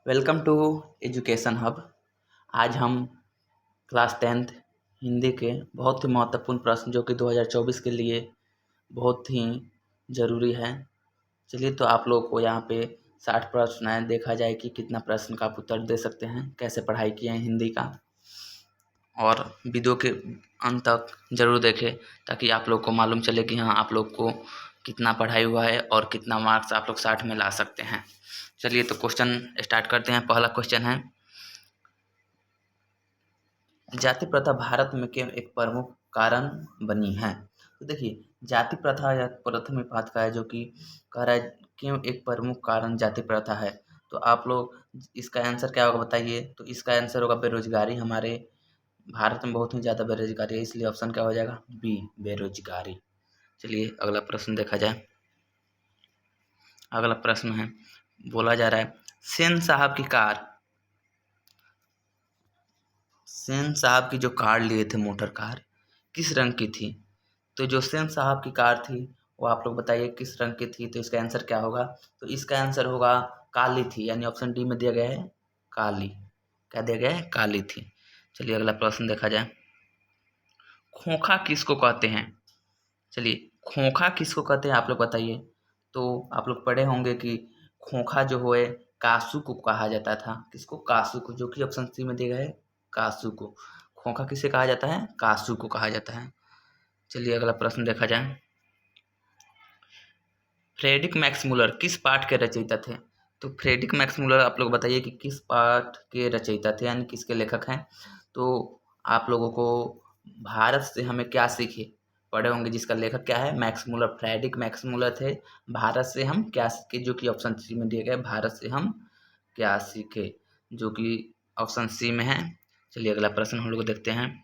Welcome to education hub. आज हम class 10th Hindi के बहुत ही महत्वपूर्ण प्रश्न जो कि 2024 के लिए बहुत ही ज़रूरी है। चलिए तो आप लोग को यहाँ पे 60 प्रश्न हैं, देखा जाए कि कितना प्रश्न का आप उत्तर दे सकते हैं, कैसे पढ़ाई किए हैं हिंदी का। और वीडियो के अंत तक ज़रूर देखें ताकि आप लोग को मालूम चले कि हाँ आप लोग को कितना पढ़ाई हुआ है और कितना मार्क्स आप लोग 60 में ला सकते हैं। चलिए तो क्वेश्चन स्टार्ट करते हैं। पहला क्वेश्चन है, जाति प्रथा भारत में क्यों एक प्रमुख कारण बनी है। तो देखिए जाति प्रथा या प्रथम पाठ का है जो कि कह रहा है क्यों एक प्रमुख कारण जाति प्रथा है। तो आप लोग इसका आंसर क्या होगा बताइए। तो इसका आंसर होगा बेरोजगारी। हमारे भारत में बहुत ही ज़्यादा बेरोजगारी है, इसलिए ऑप्शन क्या हो जाएगा बी, बेरोजगारी। चलिए अगला प्रश्न देखा जाए। अगला प्रश्न है, बोला जा रहा है सेन साहब की जो कार लिए थे, मोटर कार, किस रंग की थी। तो जो सेन साहब की कार थी वो आप लोग बताइए किस रंग की थी। तो इसका आंसर क्या होगा। तो इसका आंसर होगा काली थी, यानी ऑप्शन डी में दिया गया है काली। क्या दिया गया है, काली थी। चलिए अगला प्रश्न देखा जाए। खोखा किसको कहते हैं। चलिए खोखा किसको कहते हैं आप लोग बताइए। तो आप लोग पढ़े होंगे कि खोखा जो है कासू को कहा जाता था। किसको, कासू को, जो कि ऑप्शन सी में दिया गया है कासू को। खोखा किसे कहा जाता है, कासू को कहा जाता है। चलिए अगला प्रश्न देखा जाए। फ्रेडरिक मैक्समुलर किस पाठ के रचयिता थे। तो फ्रेडरिक मैक्समुलर आप लोग बताइए कि किस पाठ के रचयिता थे, यानी किसके लेखक हैं। तो आप लोगों को भारत से हमें क्या सीखे पढ़े होंगे, जिसका लेखक क्या है, मैक्समुलर, फ्रेडरिक मैक्समुलर थे। भारत से हम क्या सीखे, जो कि ऑप्शन सी में दिए गए, भारत से हम क्या सीखे, जो कि ऑप्शन सी में है। चलिए अगला प्रश्न हम लोग देखते हैं।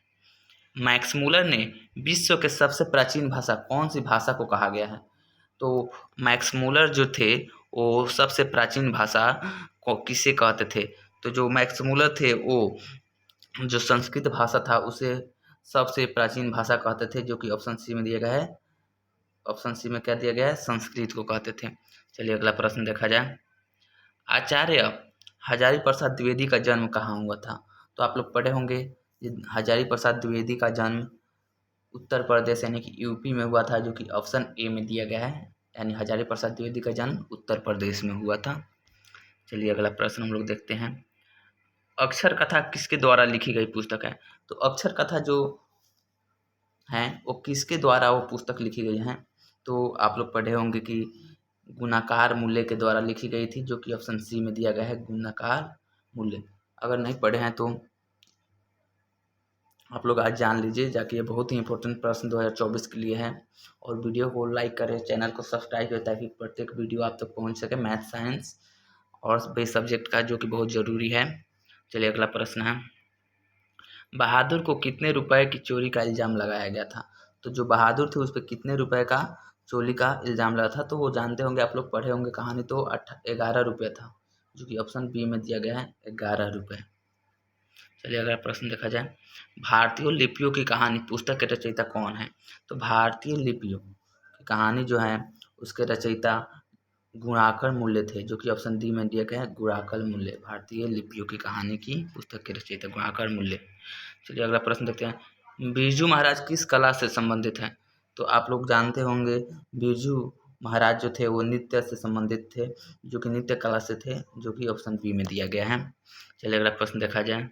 मैक्समुलर ने विश्व के सबसे प्राचीन भाषा कौन सी भाषा को कहा गया है। तो मैक्समुलर जो थे वो सबसे प्राचीन भाषा को किसे कहते थे। तो जो मैक्समुलर थे वो जो संस्कृत भाषा था उसे सबसे प्राचीन भाषा कहते थे, जो कि ऑप्शन सी में दिया गया है। ऑप्शन सी में क्या दिया गया है, संस्कृत को कहते थे। चलिए अगला प्रश्न देखा जाए। आचार्य हजारी प्रसाद द्विवेदी का जन्म कहाँ हुआ था। तो आप लोग पढ़े होंगे हजारी प्रसाद द्विवेदी का जन्म उत्तर प्रदेश यानी कि यूपी में हुआ था, जो कि ऑप्शन ए में दिया गया है। यानी हजारी प्रसाद द्विवेदी का जन्म उत्तर प्रदेश में हुआ था। चलिए अगला प्रश्न हम लोग देखते हैं। अक्षर कथा किसके द्वारा लिखी गई पुस्तक है। तो अक्षर कथा जो है वो किसके द्वारा वो पुस्तक लिखी गई है। तो आप लोग पढ़े होंगे कि गुणाकार मूल्य के द्वारा लिखी गई थी, जो कि ऑप्शन सी में दिया गया है गुणाकार मूल्य। अगर नहीं पढ़े हैं तो आप लोग आज जान लीजिए जाके, ये बहुत ही इंपॉर्टेंट प्रश्न 2024 के लिए है। और वीडियो को लाइक करें, चैनल को सब्सक्राइब करें ताकि प्रत्येक वीडियो आप तक पहुंच सके, मैथ, साइंस और बेस सब्जेक्ट का, जो कि बहुत ज़रूरी है। चलिए अगला प्रश्न है। बहादुर को कितने रुपए की चोरी का इल्ज़ाम लगाया गया था। तो जो बहादुर थे उस पर कितने रुपए का चोरी का इल्ज़ाम लगा था। तो वो जानते होंगे, आप लोग पढ़े होंगे कहानी। तो 11 रुपये था, जो कि ऑप्शन बी में दिया गया है 11 रुपये। चलिए अगला प्रश्न देखा जाए। भारतीय लिपियों की कहानी पुस्तक के रचयिता कौन है। तो भारतीय लिपियों की कहानी जो है उसके रचयिता गुणाकर मूल्य थे, जो कि ऑप्शन डी में दिया गया है गुणाकर मूल्य। भारतीय लिपियों की कहानी की पुस्तक के रचयिता गुणाकर मूल्य। चलिए अगला प्रश्न देखते हैं। बिरजू महाराज किस कला से संबंधित हैं। तो आप लोग जानते होंगे बिरजू महाराज जो थे वो नृत्य से संबंधित थे, जो कि नृत्य कला से थे, जो कि ऑप्शन बी में दिया गया है। चलिए अगला प्रश्न देखा जाए।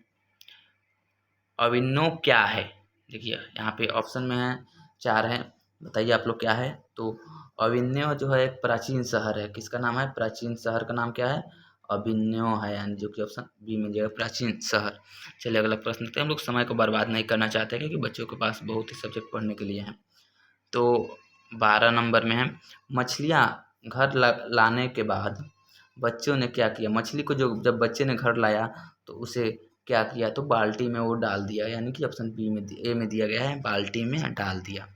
अभिनव क्या है। देखिए यहाँ पे ऑप्शन में है 4 है, बताइए आप लोग क्या है। तो अभिनव जो है एक प्राचीन शहर है। किसका नाम है, प्राचीन शहर का नाम क्या है, अभिनव है, यानी जो कि ऑप्शन बी में दिया प्राचीन शहर। चलिए अगला प्रश्न देखते हैं। हम लोग समय को बर्बाद नहीं करना चाहते क्योंकि बच्चों के पास बहुत ही सब्जेक्ट पढ़ने के लिए हैं। तो 12 नंबर में है, मछलियाँ घर लाने के बाद बच्चों ने क्या किया। मछली को जो जब बच्चे ने घर लाया तो उसे क्या किया, तो बाल्टी में वो डाल दिया, यानी कि ऑप्शन बी में ए में दिया गया है बाल्टी में डाल दिया।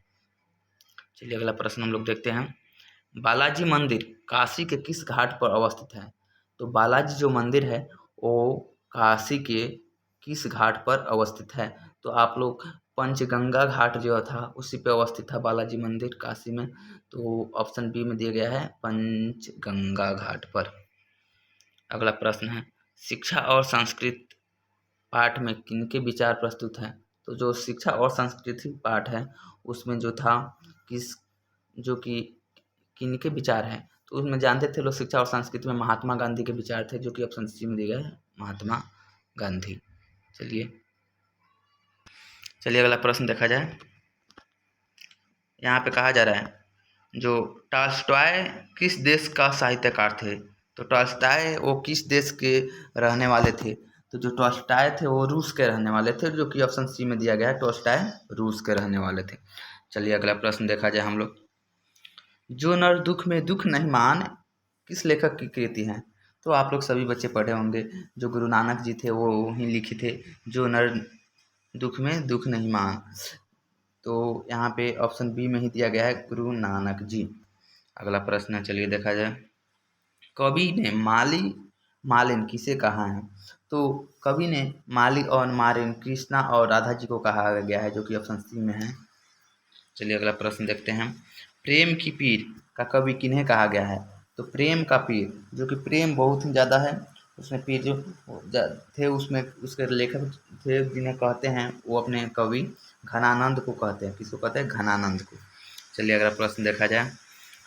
चलिए अगला प्रश्न हम लोग देखते हैं। बालाजी मंदिर काशी के किस घाट पर अवस्थित है। तो बालाजी जो मंदिर है वो काशी के किस घाट पर अवस्थित है। तो आप लोग पंचगंगा घाट जो था उसी पे अवस्थित था बालाजी मंदिर काशी में। तो ऑप्शन बी में दिया गया है पंचगंगा घाट पर। अगला प्रश्न है, शिक्षा और संस्कृत पाठ में किनके विचार प्रस्तुत हैं? तो जो शिक्षा और संस्कृति पाठ है उसमें जो था किस जो कि किनके विचार हैं, तो उसमें जानते थे लोग शिक्षा और संस्कृति में महात्मा गांधी के विचार थे, जो कि ऑप्शन सी में दिए गए हैं महात्मा गांधी। चलिए अगला प्रश्न देखा जाए। यहाँ पे कहा जा रहा है जो टॉल्स्टॉय किस देश का साहित्यकार थे? तो टॉल्स्टॉय वो किस देश के रहने वाले थे? तो जो टॉल्स्टॉय थे वो रूस के रहने वाले थे, जो कि ऑप्शन सी में दिया गया है, टॉल्स्टॉय रूस के रहने वाले थे। चलिए अगला प्रश्न देखा जाए हम लोग। जो नर दुख में दुख नहीं मान किस लेखक की कृति है? तो आप लोग सभी बच्चे पढ़े होंगे, जो गुरु नानक जी थे वो ही लिखे थे जो नर दुख में दुख नहीं मान। तो यहाँ पे ऑप्शन बी में ही दिया गया है गुरु नानक जी। अगला प्रश्न चलिए देखा जाए। कवि ने माली मालिन किसे कहा है? तो कवि ने माली और मारिन कृष्णा और राधा जी को कहा गया है, जो कि ऑप्शन सी में है। चलिए अगला प्रश्न देखते हैं। प्रेम की पीर का कवि किन्हें कहा गया है? तो प्रेम का पीर, जो कि प्रेम बहुत ही ज़्यादा है, उसमें पीर जो थे उसमें उसके लेखक थे जिन्हें कहते हैं वो अपने कवि घनानंद को कहते हैं। किसको कहते हैं? घनानंद को। चलिए अगला प्रश्न देखा जाए।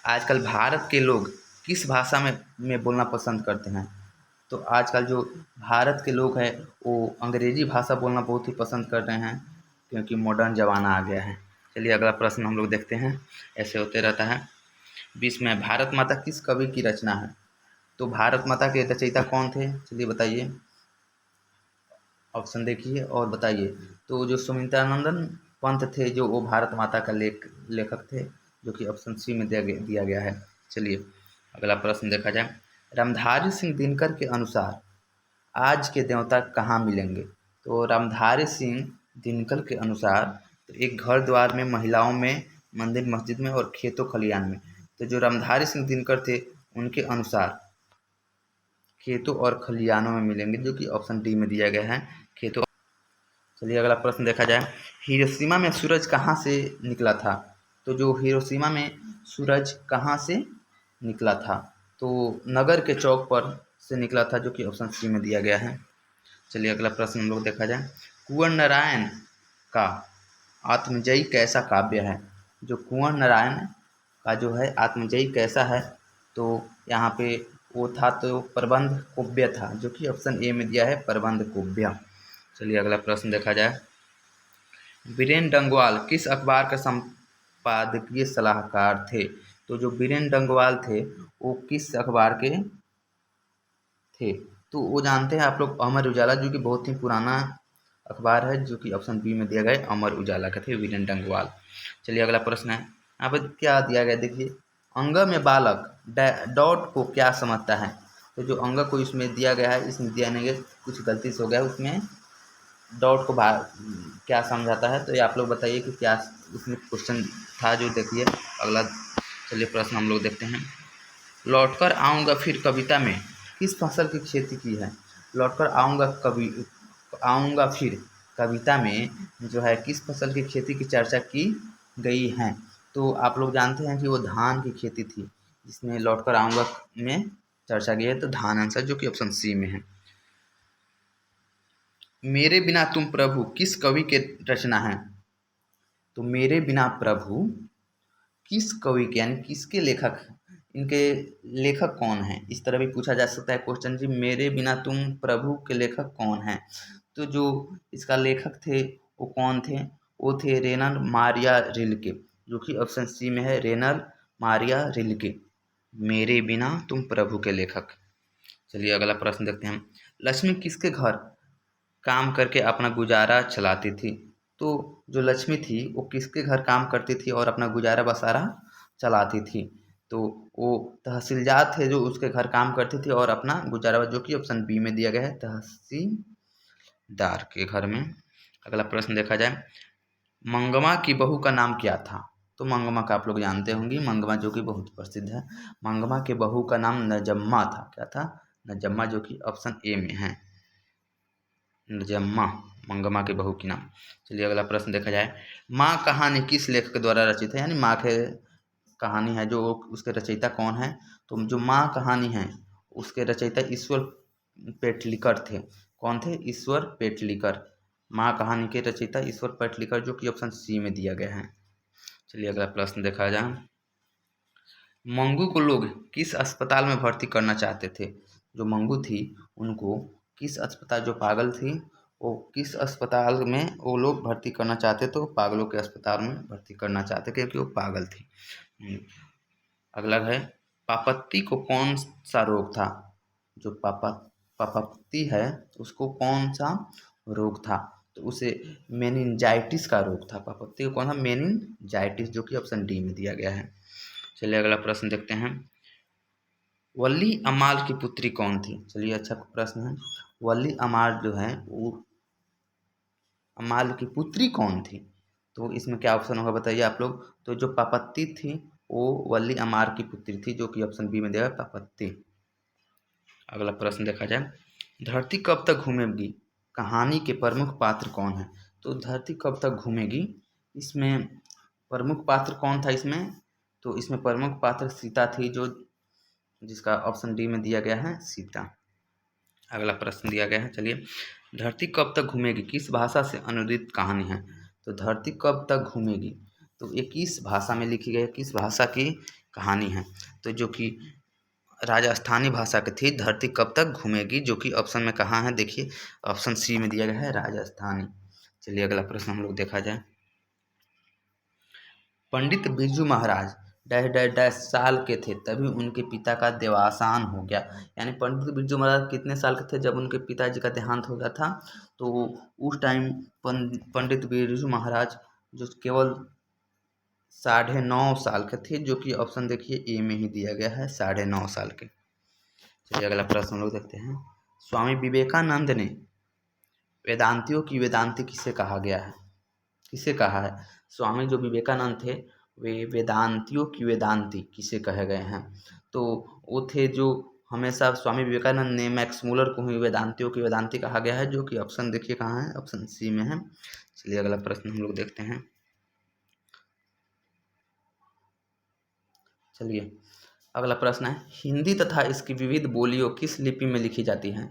आजकल भारत के लोग किस भाषा में बोलना पसंद करते हैं? तो आजकल जो भारत के लोग हैं वो अंग्रेजी भाषा बोलना बहुत ही पसंद कर रहे हैं, क्योंकि मॉडर्न ज़माना आ गया है। चलिए अगला प्रश्न हम लोग देखते हैं, ऐसे होते रहता है। 20 में भारत माता किस कवि की रचना है? तो भारत माता के रचयिता कौन थे? चलिए बताइए, ऑप्शन देखिए और बताइए। तो जो सुमित्रानंदन पंत थे, जो वो भारत माता का लेखक थे, जो कि ऑप्शन सी में दिया गया है। चलिए अगला प्रश्न देखा जाए। रामधारी सिंह दिनकर के अनुसार आज के देवता कहाँ मिलेंगे? तो रामधारी सिंह दिनकर के अनुसार तो एक घर द्वार में, महिलाओं में, मंदिर मस्जिद में और खेतों खलियान में। तो जो रामधारी सिंह दिनकर थे उनके अनुसार खेतों और खलियानों में मिलेंगे, जो कि ऑप्शन डी में दिया गया है, खेतों। चलिए अगला प्रश्न देखा जाए। हिरोशिमा में सूरज कहाँ से निकला था? तो जो हिरोशिमा में सूरज कहाँ से निकला था? तो नगर के चौक पर से निकला था, जो कि ऑप्शन सी में दिया गया है। चलिए अगला प्रश्न हम लोग देखा जाए। कुंवर नारायण का आत्मजयी कैसा काव्य है? जो कुंवर नारायण का जो है आत्मजयी कैसा है? तो यहाँ पे वो था तो प्रबंध काव्य था, जो कि ऑप्शन ए में दिया है, प्रबंध काव्य। चलिए अगला प्रश्न देखा जाए। बीरेन डंगवाल किस अखबार के संपादकीय सलाहकार थे? तो जो बीरेन डंगवाल थे वो किस अखबार के थे? तो वो जानते हैं आप लोग, अमर उजाला, जो कि बहुत ही पुराना अखबार है, जो कि ऑप्शन बी में दिया गया है, अमर उजाला के थे बीरेन डंगवाल। चलिए अगला प्रश्न है, यहाँ पर क्या दिया गया देखिए। अंग में बालक डॉट को क्या समझता है? तो जो अंग को इसमें दिया गया है, इसमें दिया नहीं गया, कुछ गलती से हो गया, उसमें डॉट को क्या समझाता है? तो ये आप लोग बताइए कि क्या उसमें क्वेश्चन था, जो देखिए अगला। चलिए प्रश्न हम लोग देखते हैं। लौटकर आऊँगा फिर कविता में किस फसल की खेती की है? लौटकर आऊँगा फिर कविता में जो है किस फसल की खेती की चर्चा की गई है? तो आप लोग जानते हैं कि वो धान की खेती थी, जिसमें लौटकर आऊँगा में चर्चा की है, तो धान आंसर, जो कि ऑप्शन सी में है। मेरे बिना तुम प्रभु किस कवि के रचना है? तो मेरे बिना प्रभु किस कवि के, यानी किसके लेखक, इनके लेखक कौन हैं? इस तरह भी पूछा जा सकता है क्वेश्चन जी, मेरे बिना तुम प्रभु के लेखक कौन हैं? तो जो इसका लेखक थे वो कौन थे? वो थे रेनर मारिया रिल्के, जो कि ऑप्शन सी में है, रेनर मारिया रिल्के, मेरे बिना तुम प्रभु के लेखक। चलिए अगला प्रश्न देखते हैं। लक्ष्मी किसके घर काम करके अपना गुजारा चलाती थी? तो जो लक्ष्मी थी वो किसके घर काम करती थी और अपना गुजारा बसारा चलाती थी? तो वो तहसीलदार थे, जो उसके घर काम करती थी और अपना गुजारा, जो कि ऑप्शन बी में दिया गया है, तहसीलदार के घर में। अगला प्रश्न देखा जाए। मंगमा की बहू का नाम क्या था? तो मंगमा का आप लोग जानते होंगे, मंगमा जो कि बहुत प्रसिद्ध है। मंगमा के बहू का नाम नजम्मा था। क्या था? नजम्मा, जो कि ऑप्शन ए में है, नजम्मा, मंगमा के बहू की नाम। चलिए अगला प्रश्न देखा जाए। माँ कहानी किस लेखक द्वारा रचित है? यानी माँ के कहानी है, जो उसके रचयिता कौन है? तो जो माँ कहानी है उसके रचयिता ईश्वर पेटलिकर थे। कौन थे? ईश्वर पेटलिकर। महाकहानी के रचयिता ईश्वर पेटलिकर, जो कि ऑप्शन सी में दिया गया है। चलिए अगला प्रश्न देखा जाए। मंगू को लोग किस अस्पताल में भर्ती करना चाहते थे? जो मंगू थी उनको किस अस्पताल, जो पागल थी वो किस अस्पताल में वो लोग भर्ती करना चाहते, तो पागलों के अस्पताल में भर्ती करना चाहते क्योंकि वो पागल थी। अगला है, पापत्ती को कौन सा रोग था? जो पापत्ती है उसको कौन सा रोग था? तो उसे मेनिंजाइटिस का रोग था। पापत्ती को कौन था? मेनिंजाइटिस, जो कि ऑप्शन डी में दिया गया है। चलिए अगला प्रश्न देखते हैं। वल्ली अमाल की पुत्री कौन थी? चलिए अच्छा प्रश्न है। वल्ली अमाल जो है वो अमाल की पुत्री कौन थी? तो इसमें क्या ऑप्शन होगा बताइए आप लोग। तो जो पापत्ती थी वो वल्ली अमार की पुत्री थी, जो कि ऑप्शन बी में दिया है, पापत्ती। अगला प्रश्न देखा जाए। धरती कब तक घूमेगी कहानी के प्रमुख पात्र कौन है? तो धरती कब तक घूमेगी, इसमें प्रमुख पात्र कौन था इसमें? तो इसमें प्रमुख पात्र सीता थी, जो जिसका ऑप्शन डी में दिया गया है, सीता। अगला प्रश्न दिया गया है, चलिए। धरती कब तक घूमेगी किस भाषा से अनुदित कहानी है? तो धरती कब तक घूमेगी, तो ये किस भाषा में लिखी गई, किस भाषा की कहानी है? तो जो कि राजस्थानी भाषा की थी, धरती कब तक घूमेगी, जो कि ऑप्शन में कहाँ है, देखिए ऑप्शन सी में दिया गया है, राजस्थानी। चलिए अगला प्रश्न हम लोग देखा जाए। Pandit Birju Maharaj dash dash dash साल के थे तभी उनके पिता का देवासान हो गया। यानी पंडित बिरजू महाराज कितने साल के थे जब उनके पिताजी का देहांत हो गया था? तो उस टाइम पंडित बिरजू महाराज जो केवल 9.5 साल के थे, जो कि ऑप्शन देखिए ए में ही दिया गया है, 9.5 साल के। चलिए अगला प्रश्न हम लोग देखते हैं। स्वामी विवेकानंद ने वेदांतियों की वेदांती किसे कहा गया है? किसे कहा है? स्वामी जो विवेकानंद थे वे वेदांतियों की वेदांती किसे कहे गए हैं? तो वो थे जो हमेशा स्वामी विवेकानंद ने मैक्स मूलर को ही वेदांतियों की वेदांती कहा गया है, जो कि ऑप्शन देखिए कहाँ है, ऑप्शन सी में है। चलिए अगला प्रश्न हम लोग देखते हैं। चलिए अगला प्रश्न है, हिंदी तथा इसकी विविध बोलियों किस लिपि में लिखी जाती हैं?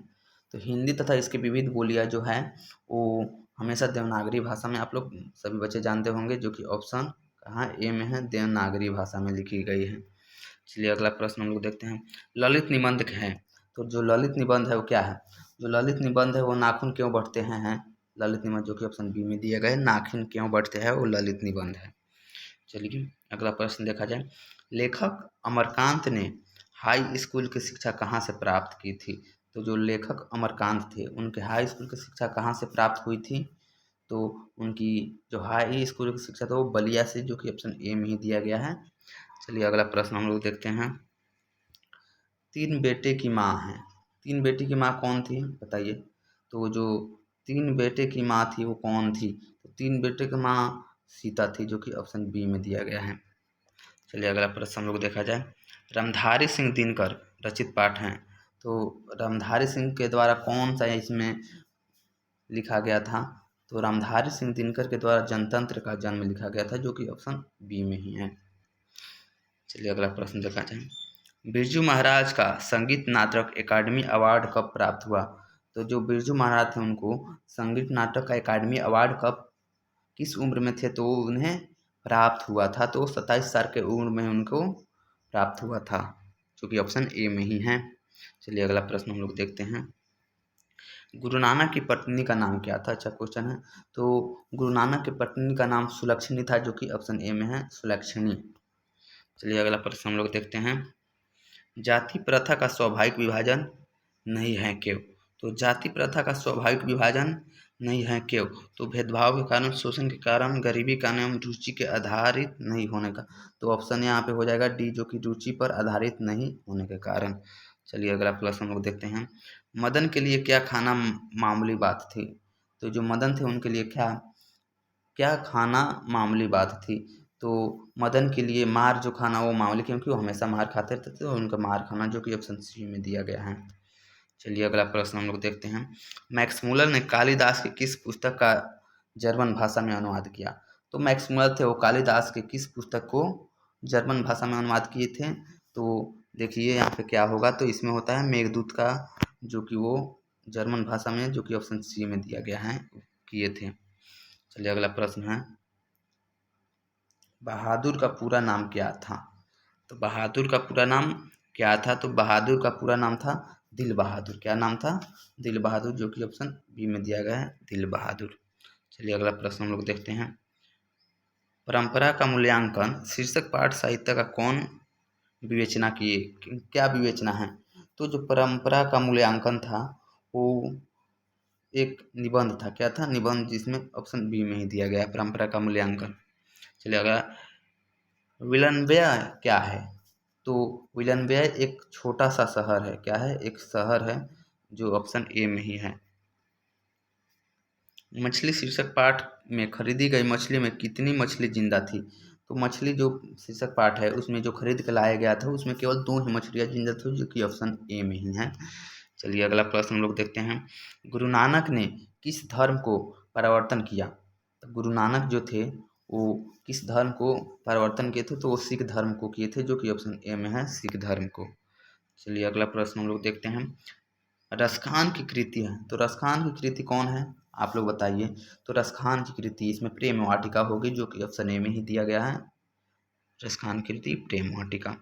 तो हिंदी तथा इसकी विविध बोलियां जो है वो हमेशा देवनागरी भाषा में, आप लोग सभी बच्चे जानते होंगे, जो कि ऑप्शन कहाँ ए में है, देवनागरी भाषा में लिखी गई है। चलिए अगला प्रश्न हम लोग देखते हैं। ललित निबंध है, तो जो ललित निबंध है वो क्या है? जो ललित निबंध है वो नाखून क्यों बढ़ते हैं, ललित निबंध, जो कि ऑप्शन बी में दिया गया है, नाखून क्यों बढ़ते हैं, वो ललित निबंध है। चलिए अगला प्रश्न देखा जाए। लेखक अमरकांत ने हाई स्कूल की शिक्षा कहाँ से प्राप्त की थी? तो जो लेखक अमरकांत थे उनके हाई स्कूल की शिक्षा कहाँ से प्राप्त हुई थी? तो उनकी जो हाई स्कूल की शिक्षा था वो बलिया से, जो कि ऑप्शन ए में ही दिया गया है। चलिए अगला प्रश्न हम लोग देखते हैं। 3 बेटे की माँ है, 3 बेटी की माँ कौन थी बताइए? तो जो 3 बेटे की माँ थी वो कौन थी? तो 3 बेटे की माँ सीता थी, जो कि ऑप्शन बी में दिया गया है। चलिए अगला प्रश्न हम लोग देखा जाए। रामधारी सिंह दिनकर रचित पाठ हैं, तो रामधारी सिंह के द्वारा कौन सा इसमें लिखा गया था? तो रामधारी सिंह दिनकर के द्वारा जनतंत्र का जन्म लिखा गया था, जो कि ऑप्शन बी में ही है। चलिए अगला प्रश्न देखा जाए। बिरजू महाराज का संगीत नाटक अकादमी अवार्ड कब प्राप्त हुआ? तो जो बिरजू महाराज थे उनको संगीत नाटक का अकादमी अवार्ड कब, किस उम्र में थे तो उन्हें प्राप्त हुआ था? तो 27 साल के उम्र में उनको प्राप्त हुआ था, जो कि ऑप्शन ए में ही है। चलिए अगला प्रश्न हम लोग देखते हैं। गुरु नानक की पत्नी का नाम क्या था? अच्छा क्वेश्चन है। तो गुरु नानक की पत्नी का नाम सुलक्षणी था, जो कि ऑप्शन ए में है, सुलक्षणी। चलिए अगला प्रश्न हम लोग देखते हैं। जाति प्रथा का स्वाभाविक विभाजन नहीं है क्यों? तो जाति प्रथा का स्वाभाविक विभाजन नहीं है क्यों? तो भेदभाव के कारण, शोषण के कारण, गरीबी का एवं रुचि के आधारित नहीं होने का। तो ऑप्शन यहाँ पे हो जाएगा डी, जो कि रुचि पर आधारित नहीं होने के कारण। चलिए अगला प्रश्न हम लोग देखते हैं। मदन के लिए क्या खाना मामूली बात थी? तो जो मदन थे उनके लिए क्या क्या खाना मामूली बात थी? तो मदन के लिए मार जो खाना वो मामूली, क्योंकि वो हमेशा मार खाते रहते थे, और उनका मार खाना, जो कि ऑप्शन सी में दिया गया है। चलिए अगला प्रश्न हम लोग देखते हैं। मैक्स मूलर ने कालिदास की किस पुस्तक का जर्मन भाषा में अनुवाद किया? तो मैक्स मूलर थे वो कालिदास के किस पुस्तक को जर्मन भाषा में अनुवाद किए थे? तो देखिए यहाँ पे क्या होगा, तो इसमें होता है मेघदूत का जो कि वो जर्मन भाषा में, जो कि ऑप्शन सी में दिया गया है, किए थे। चलिए अगला प्रश्न है, बहादुर का पूरा नाम क्या था? तो बहादुर का पूरा नाम क्या था? तो बहादुर का पूरा नाम था दिल बहादुर। क्या नाम था? दिल बहादुर, जो कि ऑप्शन बी में दिया गया है, दिल बहादुर। चलिए अगला प्रश्न हम लोग देखते हैं, परंपरा का मूल्यांकन शीर्षक पाठ साहित्य का कौन विवेचना किए? क्या विवेचना है? तो जो परंपरा का मूल्यांकन था वो एक निबंध था। क्या था? निबंध, जिसमें ऑप्शन बी में ही दिया गया है, परंपरा का मूल्यांकन। चलिए अगला, विलंबिया क्या है? तो विलंबिया एक छोटा सा शहर है। क्या है? एक शहर है, जो ऑप्शन ए में ही है। मछली शीर्षक पाठ में खरीदी गई मछली में कितनी मछली जिंदा थी? तो मछली जो शीर्षक पाठ है उसमें जो खरीद के लाया गया था उसमें केवल 2 ही मछलियाँ जिंदा थी, जो कि ऑप्शन ए में ही है। चलिए अगला प्रश्न हम लोग देखते हैं, गुरु नानक ने किस धर्म को परिवर्तन किया? तो गुरु नानक जो थे वो किस धर्म को परिवर्तन किए थे? तो वो सिख धर्म को किए थे, जो कि ऑप्शन ए में है, सिख धर्म को। चलिए अगला प्रश्न हम लोग देखते हैं, रसखान की कृति है। तो रसखान की कृति कौन है? आप लोग बताइए। तो रसखान की कृति, इसमें प्रेम वाटिका होगी, जो कि ऑप्शन ए में ही दिया गया है, रसखान की कृति प्रेम वाटिका।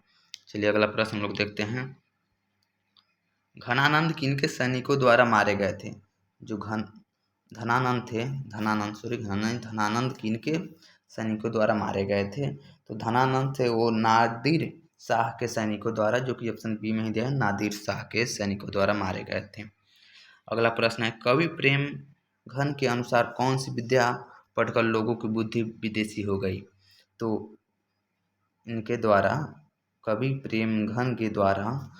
चलिए अगला प्रश्न हम लोग देखते हैं, घनानंद किनके सैनिकों द्वारा मारे गए थे? जो धनानंद थे, धनानंद किनके सैनिकों द्वारा मारे गए थे? तो धनानंद थे वो नादिर शाह के सैनिकों द्वारा, जो कि ऑप्शन बी में ही दिया है, नादिर शाह के सैनिकों द्वारा मारे गए थे। अगला प्रश्न है, कवि प्रेम घन के अनुसार कौन सी विद्या पढ़कर लोगों की बुद्धि विदेशी हो गई? तो इनके द्वारा, कवि प्रेम घन के द्वारा,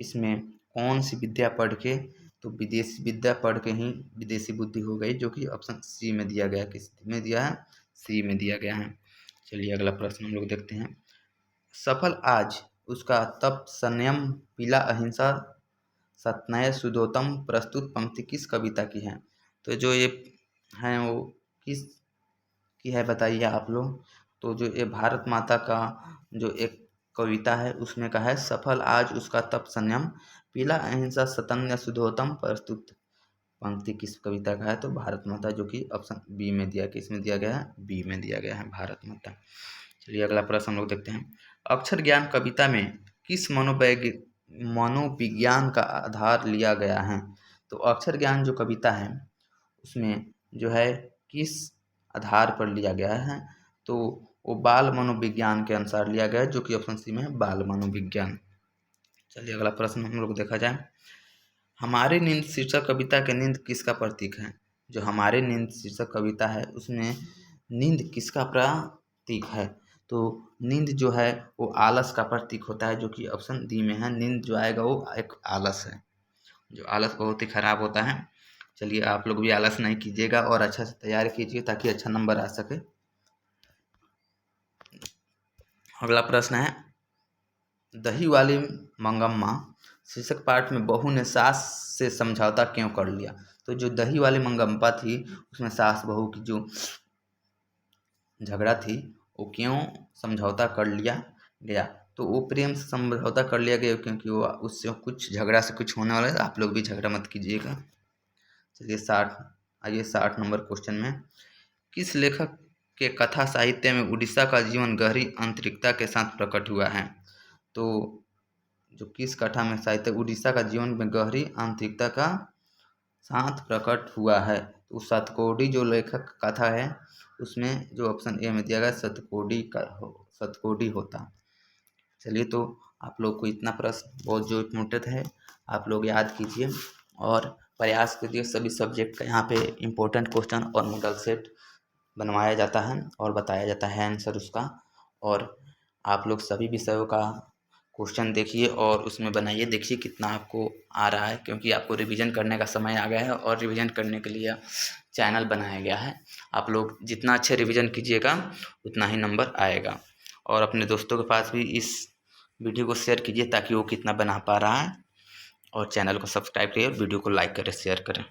इसमें कौन सी विद्या पढ़ के, तो विदेशी विद्या पढ़ के ही विदेशी बुद्धि हो गई, जो कि ऑप्शन सी में दिया गया। किस में दिया है? सी में दिया गया है। चलिए अगला प्रश्न हम लोग देखते हैं, सफल आज उसका तप संयम पीला अहिंसा सत्नय सुदोतम प्रस्तुत पंक्ति किस कविता की है? तो जो ये हैं वो किस की है बताइए आप लोग। तो जो ये भारत माता का जो एक कविता है उसमें का है, सफल आज उसका तप संयम पीला अहिंसा सतन्य सुधोतम प्रस्तुत पंक्ति किस कविता का है? तो भारत माता, जो कि ऑप्शन बी में दिया, किस में दिया गया है? बी में दिया गया है, भारत माता। चलिए अगला प्रश्न हम लोग देखते हैं, अक्षर ज्ञान कविता में किस मनोविज्ञान का आधार लिया गया है? तो अक्षर ज्ञान जो कविता है उसमें जो है किस आधार पर लिया गया है? तो वो बाल मनोविज्ञान के अनुसार लिया गया है, जो कि ऑप्शन सी में है, बाल मनोविज्ञान। चलिए अगला प्रश्न हम लोग देखा जाए, हमारी नींद शीर्षक कविता के नींद किसका प्रतीक है? जो हमारी नींद शीर्षक कविता है उसमें नींद किसका प्रतीक है? तो नींद जो है वो आलस का प्रतीक होता है, जो कि ऑप्शन डी में है, नींद जो आएगा वो एक आलस है, जो आलस बहुत ही खराब होता है। चलिए आप लोग भी आलस नहीं कीजिएगा और अच्छा से तैयारी कीजिए ताकि अच्छा नंबर आ सके। अगला प्रश्न है, दही वाली मंगम्मा शीर्षक पाठ में बहू ने सास से समझौता क्यों कर लिया? तो जो दही वाली मंगम्मा थी उसमें सास बहू की जो झगड़ा थी वो क्यों समझौता कर लिया गया? तो वो प्रेम से समझौता कर लिया गया, क्योंकि वो उससे कुछ झगड़ा से कुछ होने वाला है। आप लोग भी झगड़ा मत कीजिएगा। चलिए 60 नंबर क्वेश्चन में, किस लेखक के कथा साहित्य में उड़ीसा का जीवन गहरी आंतरिकता के साथ प्रकट हुआ है? तो जो किस कथा में साहित्य उड़ीसा का जीवन में गहरी आंतरिकता का साथ प्रकट हुआ है? तो सतकोडी जो लेखक कथा है उसमें जो ऑप्शन ए में दिया गया सतकोडी होता। चलिए तो आप लोग को इतना प्रश्न बहुत जो इम्पोर्टेंट है आप लोग याद कीजिए और प्रयास कीजिए। सभी सब्जेक्ट का यहाँ पे इम्पोर्टेंट क्वेश्चन और मॉडल सेट बनवाया जाता है और बताया जाता है आंसर उसका। और आप लोग सभी विषयों का क्वेश्चन देखिए और उसमें बनाइए, देखिए कितना आपको आ रहा है, क्योंकि आपको रिवीजन करने का समय आ गया है और रिवीजन करने के लिए चैनल बनाया गया है। आप लोग जितना अच्छे रिवीजन कीजिएगा उतना ही नंबर आएगा। और अपने दोस्तों के पास भी इस वीडियो को शेयर कीजिए ताकि वो कितना बना पा रहा है, और चैनल को सब्सक्राइब करिए और वीडियो को लाइक करें, शेयर करें।